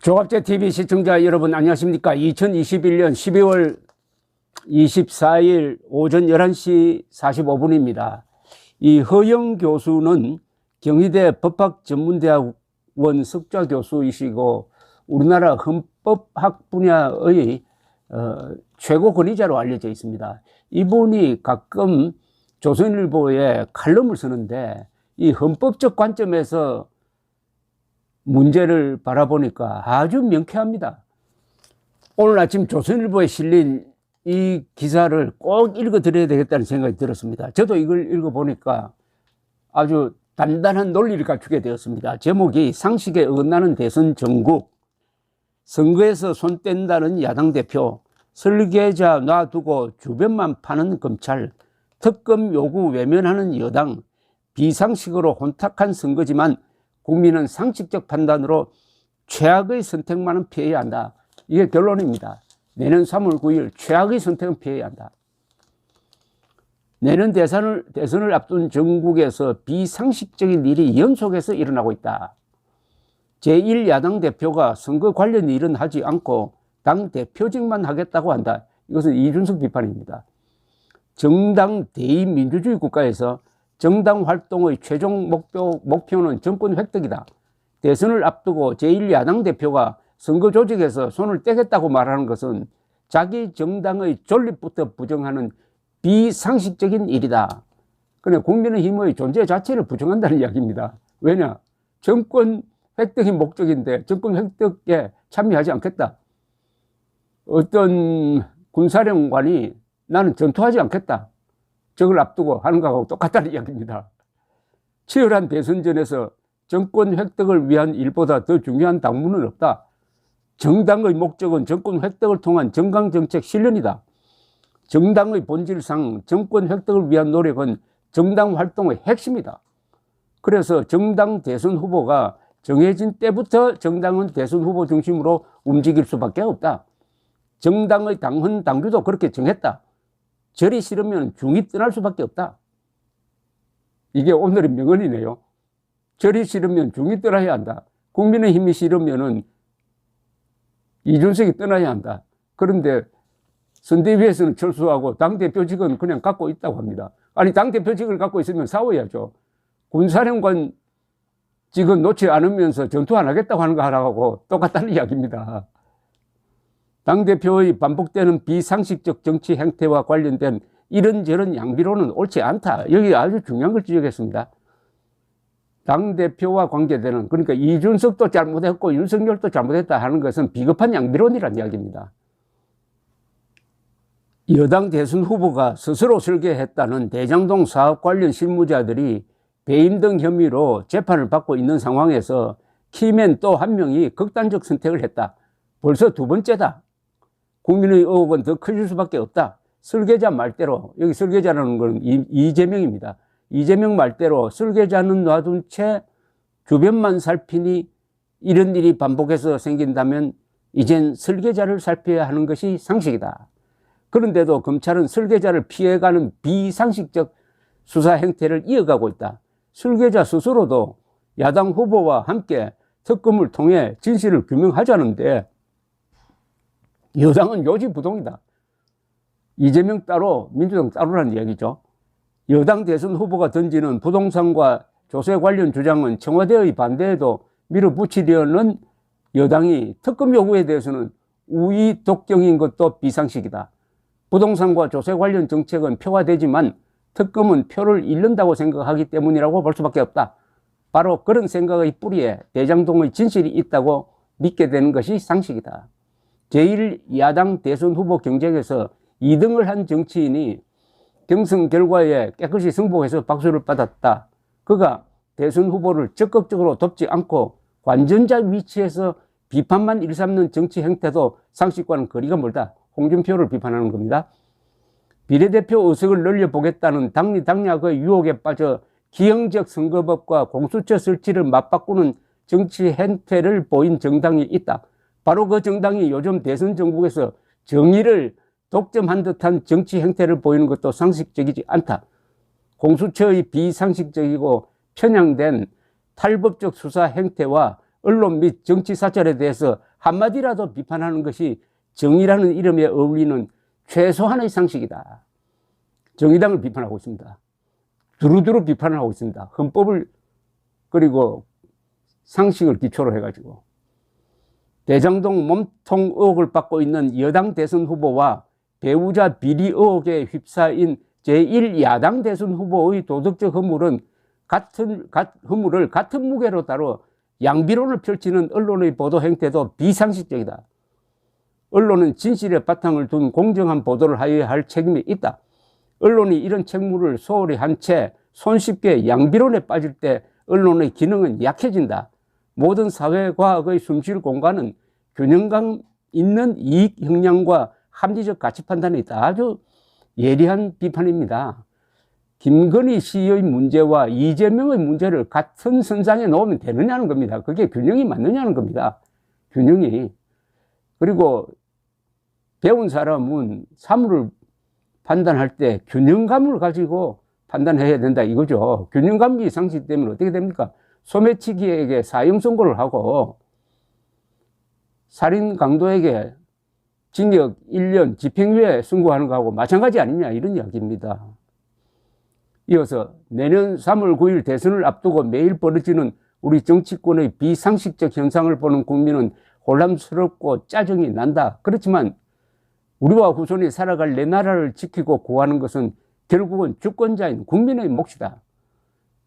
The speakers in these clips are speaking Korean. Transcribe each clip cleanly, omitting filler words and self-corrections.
조갑제TV 시청자 여러분 안녕하십니까. 2021년 12월 24일 오전 11시 45분입니다. 이 허영 교수는 경희대 법학전문대학원 석좌 교수이시고 우리나라 헌법학 분야의 최고 권위자로 알려져 있습니다. 이분이 가끔 조선일보에 칼럼을 쓰는데 이 헌법적 관점에서 문제를 바라보니까 아주 명쾌합니다. 오늘 아침 조선일보에 실린 이 기사를 꼭 읽어드려야 되겠다는 생각이 들었습니다. 저도 이걸 읽어보니까 아주 단단한 논리를 갖추게 되었습니다. 제목이 상식에 어긋나는 대선 정국, 선거에서 손 뗀다는 야당 대표, 설계자 놔두고 주변만 파는 검찰, 특검 요구 외면하는 여당, 비상식으로 혼탁한 선거지만 국민은 상식적 판단으로 최악의 선택만은 피해야 한다. 이게 결론입니다. 내년 3월 9일 최악의 선택은 피해야 한다. 내년 대선을 앞둔 전국에서 비상식적인 일이 연속해서 일어나고 있다. 제1야당 대표가 선거 관련 일은 하지 않고 당 대표직만 하겠다고 한다. 이것은 이준석 비판입니다. 정당 대의민주주의 국가에서 정당 활동의 최종 목표는 정권 획득이다. 대선을 앞두고 제1야당 대표가 선거 조직에서 손을 떼겠다고 말하는 것은 자기 정당의 존립부터 부정하는 비상식적인 일이다. 그러나 국민의힘의 존재 자체를 부정한다는 이야기입니다. 왜냐? 정권 획득이 목적인데 정권 획득에 참여하지 않겠다. 어떤 군사령관이 나는 전투하지 않겠다. 적을 앞두고 하는 것하고 똑같다는 이야기입니다. 치열한 대선전에서 정권 획득을 위한 일보다 더 중요한 당무는 없다. 정당의 목적은 정권 획득을 통한 정강정책 실현이다. 정당의 본질상 정권 획득을 위한 노력은 정당 활동의 핵심이다. 그래서 정당 대선 후보가 정해진 때부터 정당은 대선 후보 중심으로 움직일 수밖에 없다. 정당의 당헌 당규도 그렇게 정했다. 절이 싫으면 중이 떠날 수밖에 없다. 이게 오늘의 명언이네요. 절이 싫으면 중이 떠나야 한다. 국민의힘이 싫으면 이준석이 떠나야 한다. 그런데 선대위에서는 철수하고 당대표직은 그냥 갖고 있다고 합니다. 아니, 당대표직을 갖고 있으면 싸워야죠. 군사령관 직은 놓지 않으면서 전투 안 하겠다고 하는 거 하라고 똑같다는 이야기입니다. 당대표의 반복되는 비상식적 정치 행태와 관련된 이런저런 양비론은 옳지 않다. 여기 아주 중요한 걸 지적했습니다. 당대표와 관계되는, 그러니까 이준석도 잘못했고 윤석열도 잘못했다 하는 것은 비겁한 양비론이라는 이야기입니다. 여당 대선 후보가 스스로 설계했다는 대장동 사업 관련 실무자들이 배임 등 혐의로 재판을 받고 있는 상황에서 키맨 또 한 명이 극단적 선택을 했다. 벌써 두 번째다. 국민의 의혹은 더 커질 수밖에 없다. 설계자 말대로, 여기 설계자라는 건 이재명입니다. 이재명 말대로 설계자는 놔둔 채 주변만 살피니 이런 일이 반복해서 생긴다면 이젠 설계자를 살펴야 하는 것이 상식이다. 그런데도 검찰은 설계자를 피해가는 비상식적 수사 행태를 이어가고 있다. 설계자 스스로도 야당 후보와 함께 특검을 통해 진실을 규명하자는데 여당은 요지부동이다. 이재명 따로 민주당 따로라는 이야기죠. 여당 대선 후보가 던지는 부동산과 조세 관련 주장은 청와대의 반대에도 밀어붙이려는 여당이 특검 요구에 대해서는 우의독경인 것도 비상식이다. 부동산과 조세 관련 정책은 표가 되지만 특검은 표를 잃는다고 생각하기 때문이라고 볼 수밖에 없다. 바로 그런 생각의 뿌리에 대장동의 진실이 있다고 믿게 되는 것이 상식이다. 제1야당 대선 후보 경쟁에서 2등을 한 정치인이 경선 결과에 깨끗이 승복해서 박수를 받았다. 그가 대선 후보를 적극적으로 돕지 않고 관전자 위치에서 비판만 일삼는 정치 행태도 상식과는 거리가 멀다. 홍준표를 비판하는 겁니다. 비례대표 의석을 늘려보겠다는 당리당략의 유혹에 빠져 기형적 선거법과 공수처 설치를 맞바꾸는 정치 행태를 보인 정당이 있다. 바로 그 정당이 요즘 대선 전국에서 정의를 독점한 듯한 정치 행태를 보이는 것도 상식적이지 않다. 공수처의 비상식적이고 편향된 탈법적 수사 행태와 언론 및 정치 사찰에 대해서 한마디라도 비판하는 것이 정의라는 이름에 어울리는 최소한의 상식이다. 정의당을 비판하고 있습니다. 두루두루 비판을 하고 있습니다. 헌법을 그리고 상식을 기초로 해가지고. 대장동 몸통 의혹을 받고 있는 여당 대선 후보와 배우자 비리 의혹에 휩싸인 제1야당 대선 후보의 도덕적 허물을 같은 무게로 다뤄 양비론을 펼치는 언론의 보도 행태도 비상식적이다. 언론은 진실의 바탕을 둔 공정한 보도를 하여야 할 책임이 있다. 언론이 이런 책무를 소홀히 한 채 손쉽게 양비론에 빠질 때 언론의 기능은 약해진다. 모든 사회과학의 숨쉴 공간은 균형감 있는 이익 형량과 합리적 가치 판단이 있다. 아주 예리한 비판입니다. 김건희 씨의 문제와 이재명의 문제를 같은 선상에 놓으면 되느냐는 겁니다. 그게 균형이 맞느냐는 겁니다. 균형이. 그리고 배운 사람은 사물을 판단할 때 균형감을 가지고 판단해야 된다 이거죠. 균형감이 상실되면 어떻게 됩니까? 소매치기에게 사형 선고를 하고 살인 강도에게 징역 1년 집행유예 선고하는 거하고 마찬가지 아니냐 이런 이야기입니다. 이어서 내년 3월 9일 대선을 앞두고 매일 벌어지는 우리 정치권의 비상식적 현상을 보는 국민은 혼란스럽고 짜증이 난다. 그렇지만 우리와 후손이 살아갈 내 나라를 지키고 구하는 것은 결국은 주권자인 국민의 몫이다.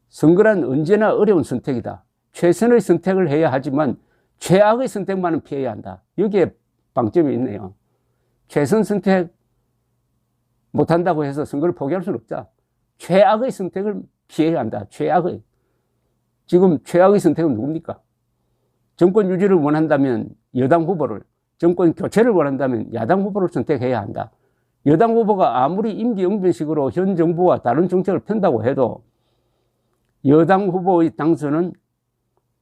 선거란 언제나 어려운 선택이다. 최선의 선택을 해야 하지만 최악의 선택만은 피해야 한다. 여기에 방점이 있네요. 최선 선택 못한다고 해서 선거를 포기할 수는 없다. 최악의 선택을 피해야 한다. 최악의. 지금 최악의 선택은 누굽니까? 정권 유지를 원한다면 여당 후보를, 정권 교체를 원한다면 야당 후보를 선택해야 한다. 여당 후보가 아무리 임기응변식으로 현 정부와 다른 정책을 편다고 해도 여당 후보의 당선은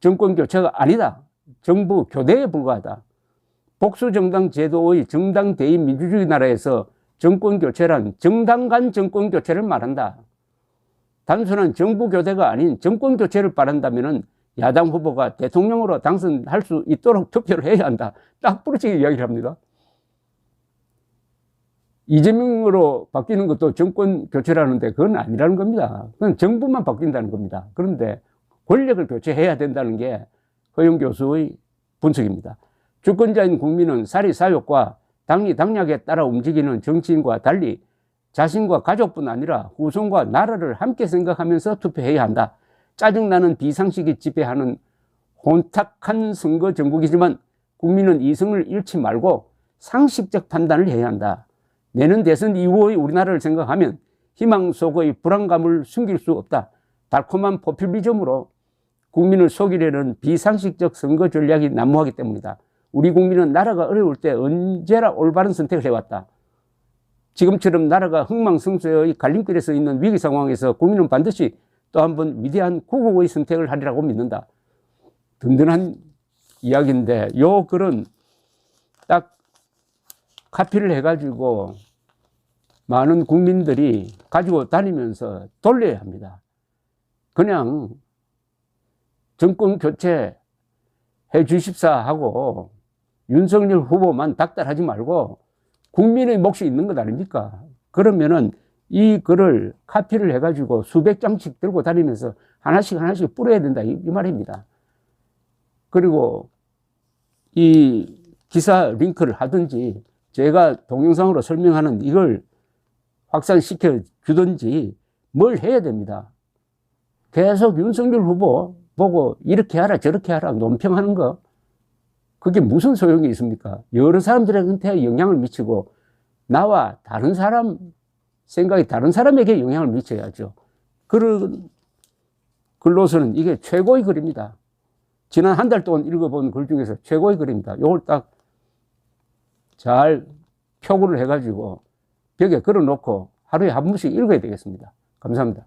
정권 교체가 아니다. 정부 교대에 불과하다. 복수정당 제도의 정당 대의 민주주의 나라에서 정권 교체란 정당 간 정권 교체를 말한다. 단순한 정부 교대가 아닌 정권 교체를 바란다면 야당 후보가 대통령으로 당선할 수 있도록 투표를 해야 한다. 딱 부러지게 이야기를 합니다. 이재명으로 바뀌는 것도 정권 교체라는데 그건 아니라는 겁니다. 그건 정부만 바뀐다는 겁니다. 그런데 권력을 교체해야 된다는 게 허영 교수의 분석입니다. 주권자인 국민은 사리사욕과 당리당략에 따라 움직이는 정치인과 달리 자신과 가족뿐 아니라 후손과 나라를 함께 생각하면서 투표해야 한다. 짜증나는 비상식이 지배하는 혼탁한 선거 정국이지만 국민은 이성을 잃지 말고 상식적 판단을 해야 한다. 내년 대선 이후의 우리나라를 생각하면 희망 속의 불안감을 숨길 수 없다. 달콤한 포퓰리즘으로 국민을 속이려는 비상식적 선거 전략이 난무하기 때문이다. 우리 국민은 나라가 어려울 때 언제나 올바른 선택을 해왔다. 지금처럼 나라가 흥망성쇠의 갈림길에 서 있는 위기 상황에서 국민은 반드시 또 한 번 위대한 구국의 선택을 하리라고 믿는다. 든든한 이야기인데 요 글은 딱 카피를 해가지고 많은 국민들이 가지고 다니면서 돌려야 합니다. 그냥 정권 교체 해 주십사 하고 윤석열 후보만 닥달하지 말고 국민의 몫이 있는 것 아닙니까? 그러면은 이 글을 카피를 해가지고 수백 장씩 들고 다니면서 하나씩 뿌려야 된다 이 말입니다. 그리고 이 기사 링크를 하든지 제가 동영상으로 설명하는 이걸 확산시켜 주든지 뭘 해야 됩니다. 계속 윤석열 후보 보고 이렇게 하라 저렇게 하라 논평하는 거 그게 무슨 소용이 있습니까? 여러 사람들한테 영향을 미치고 나와 다른 사람 생각이 다른 사람에게 영향을 미쳐야죠. 그런 글로서는 이게 최고의 글입니다. 지난 한 달 동안 읽어본 글 중에서 최고의 글입니다. 이걸 딱 잘 표구를 해가지고 벽에 걸어놓고 하루에 한 번씩 읽어야 되겠습니다. 감사합니다.